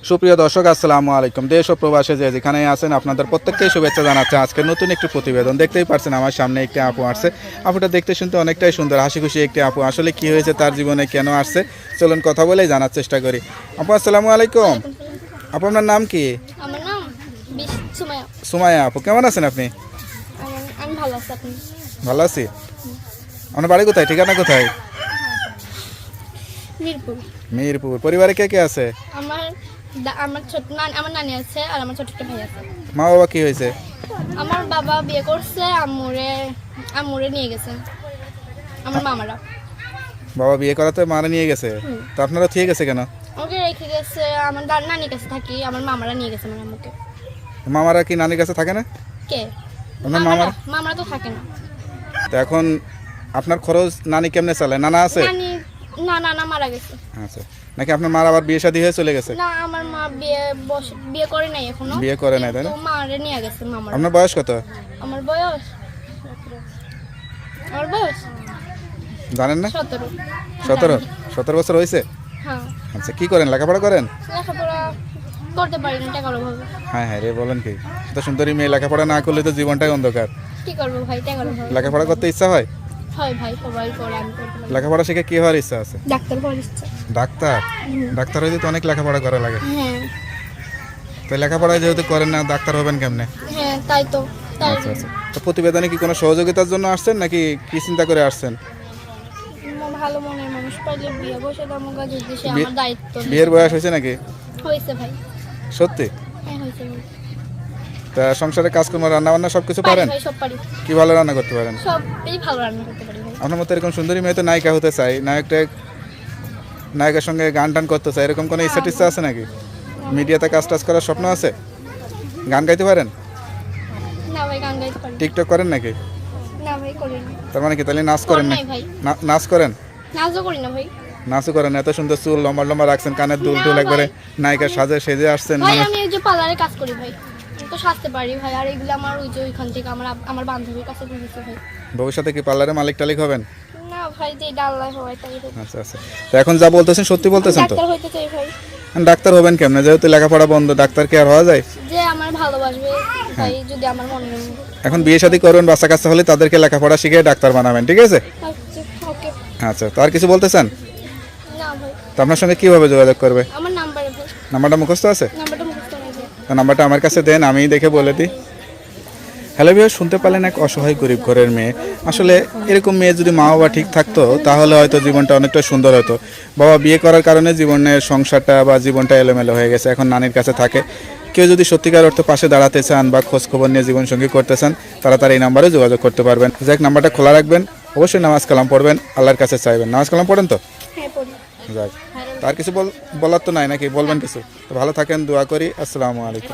সুপ্রিয় দর্শক আসসালামু আলাইকুম। দেশ ও প্রবাসে যে যেখানে আছেন আপনাদের প্রত্যেককেই শুভেচ্ছা জানাচ্ছে। আজকে নতুন একটি প্রতিবেদন দেখতেই পারছেন, আমার সামনে একটি আপু আসছে। আপুটা দেখতে শুনতে অনেকটাই সুন্দর, হাসি খুশি একটি আপু। আসলে কি হয়েছে তার জীবনে, কেন আসছে, চলুন কথা বলেই জানার চেষ্টা করি। আপু আসসালামু আলাইকুম। আপু আপনার নাম কি? আমার নাম সুমাইয়া। সুমাইয়া আপু, কেমন আছেন আপনি? আমি ভালো আছি। আপনি? ভালো আছি। আপনার বাড়ি কোথায়, ঠিকানা কোথায়? মিরপুর। মিরপুর। পরিবারে কে কে আছে? আমার নানি আছে আর আমার ছোট একটা ভাই আছে। মা বাবা কি হয়েছে? আমার বাবা বিয়ে করছে, আম্মুরে নিয়ে গেছে আমার মামারা। বাবা বিয়ে করাতে মারা নিয়ে গেছে, তো আপনারা ঠিক আছে কেন? আমাকে রেখে গেছে, আমার নানির কাছে থাকি, আমার মামারা নিয়ে গেছে আমার আম্মুকে। মামারা কি নানির কাছে থাকে না? কে? আপনার মামারা? মামারা তো থাকে না। তো এখন আপনার খরচ নানি কেমনে চালায়? নানা আছে? না মারা গেছে। আচ্ছা, নাকি আপনার মার আবার বিয়ে শাদী হয়ে চলে গেছে? না, আমার মা বিয়ে করে নাই এখনো। বিয়ে করে নাই, তাই না? তো মারে নিয়ে গেছে মামারা। আপনার বয়স কত? আমার বয়স জানেন না? 17। 17 বছর হয়েছে? হ্যাঁ। আচ্ছা, কি করেন, লেখাপড়া করেন? লেখাপড়া করতে পারি না টাকার অভাবে। হ্যাঁ হ্যাঁ রে, বলেন কি? এত সুন্দরী মেয়ে লেখাপড়া না করলে তো জীবনটাই অন্ধকার। কি করবো ভাই, টাকার অভাবে। লেখাপড়া করতে ইচ্ছা হয়? হয় ভাই, সবাই করে, আমি করতে পারি। লেখাপড়া শিখে কি হওয়ার ইচ্ছা আছে? ডাক্তার হওয়ার ইচ্ছা। ডাক্তার? ডাক্তার হইতে তো অনেক লেখাপড়া করা লাগে। হ্যাঁ তো লেখাপড়া যেহেতু করেন না, ডাক্তার হবেন কেমনে? হ্যাঁ, তাই তো। আচ্ছা আচ্ছা। তো প্রতিবেদনে কি কোনো সহযোগিতার জন্য আসছেন, নাকি কি চিন্তা করে আসছেন? ভালো মনের মানুষ পাইলে বিয়ে বসে দামোগা যদি সে আমার দায়িত্ব নেয়। বিয়ের বয়স হয়েছে নাকি? হয়েছে ভাই। সত্যি? হ্যাঁ হয়েছে ভাই। তা সংসারে কাজকর্ম, রান্না বান্না সবকিছু পারেন? ভাই সব পারি। কি ভালো রান্না করতে পারেন? সবই ভালো রান্না করতে পারি ভাই। আপনার মতো এরকম সুন্দরী মেয়ে তো নায়িকা হতে চাই, নায়কের সঙ্গে গান টান করতে চাই, এরকম কোনো ইচ্ছা টিচ্ছা আছে নাকি? মিডিয়াতে কাজ টাজ করার স্বপ্ন আছে? গান গাইতে পারেন? না ভাই, গান গাইতে পারি। টিকটক করেন নাকি? না ভাই, করি না। তার মানে কি তাহলে নাচ করেন না? নাই ভাই, নাচ করেন? নাচও করি না ভাই। নাচও করেন? এত সুন্দর চুল লম্বা লম্বা রাখছেন, কানের দুল টুল না একবারে ভাই। নায়িকার সাজে সেজে আসছেন ভাই মানে। আমি এই যে পার্লারে কাজ করি ভাই, আমি তো সাজতে পারি ভাই। আর এগুলো আমার ওই যে ওইখান থেকে আমার বান্ধবীর কাছে বুঝেছে ভাই। ভবিষ্যতে কি পার্লারে মালিক টালিক হবেন? না ভাই, যে ডাল্লাই হওয়াই তাই ভাই। আচ্ছা আচ্ছা। তো এখন যা বলতেছেন সত্যি বলতেছেন তো? ডাক্তার হইতে চাই ভাই। ডাক্তার হবেন কেমনে, যেহেতু লেখাপড়া বন্ধ, ডাক্তার কি আর হওয়া যায়? যে আমার ভালোবাসবে ভাই, যদি আমার মনে এখন বিয়ে শাদী করবেন, বাচ্চা কাচ্চা হলে তাদেরকে লেখাপড়া শিখে ডাক্তার বানাবেন, ঠিক আছে? আচ্ছা ওকে। আচ্ছা, তো আর কিছু বলতে চান? না ভাই, তো আপনার সঙ্গে কিভাবে যোগাযোগ করবে? আমার নাম্বারে ভাই, নাম্বারটা মুখস্থ আছে? নাম্বারটা মুখস্থ নেই ভাই। তো নাম্বারটা আমার কাছে দেন, আমি দেখে বলে দিই। হ্যালো ভিউয়ার, শুনতে পারলেন এক অসহায় গরিব ঘরের মেয়ে। আসলে এরকম মেয়ে যদি মা বাবা ঠিক থাকতো তাহলে হয়তো জীবনটা অনেকটা সুন্দর হতো। বাবা বিয়ে করার কারণে জীবনের সংসারটা বা জীবনটা এলোমেলো হয়ে গেছে, এখন নানির কাছে থাকে। কেউ যদি সত্যিকার অর্থে পাশে দাঁড়াতে চান বা খোঁজ খবর নিয়ে জীবনসঙ্গী করতে চান, তারা এই নাম্বারে যোগাযোগ করতে পারবেন। যাক, নাম্বারটা খোলা রাখবেন, অবশ্যই নামাজ কালাম পড়বেন, আল্লাহর কাছে চাইবেন। নামাজ কালাম পড়েন তো? হ্যাঁ পড়ি। যাক, তার কিছু বলার তো নাই নাকি? বলবেন কিছু? তো ভালো থাকেন, দোয়া করি। আসসালামু আলাইকুম।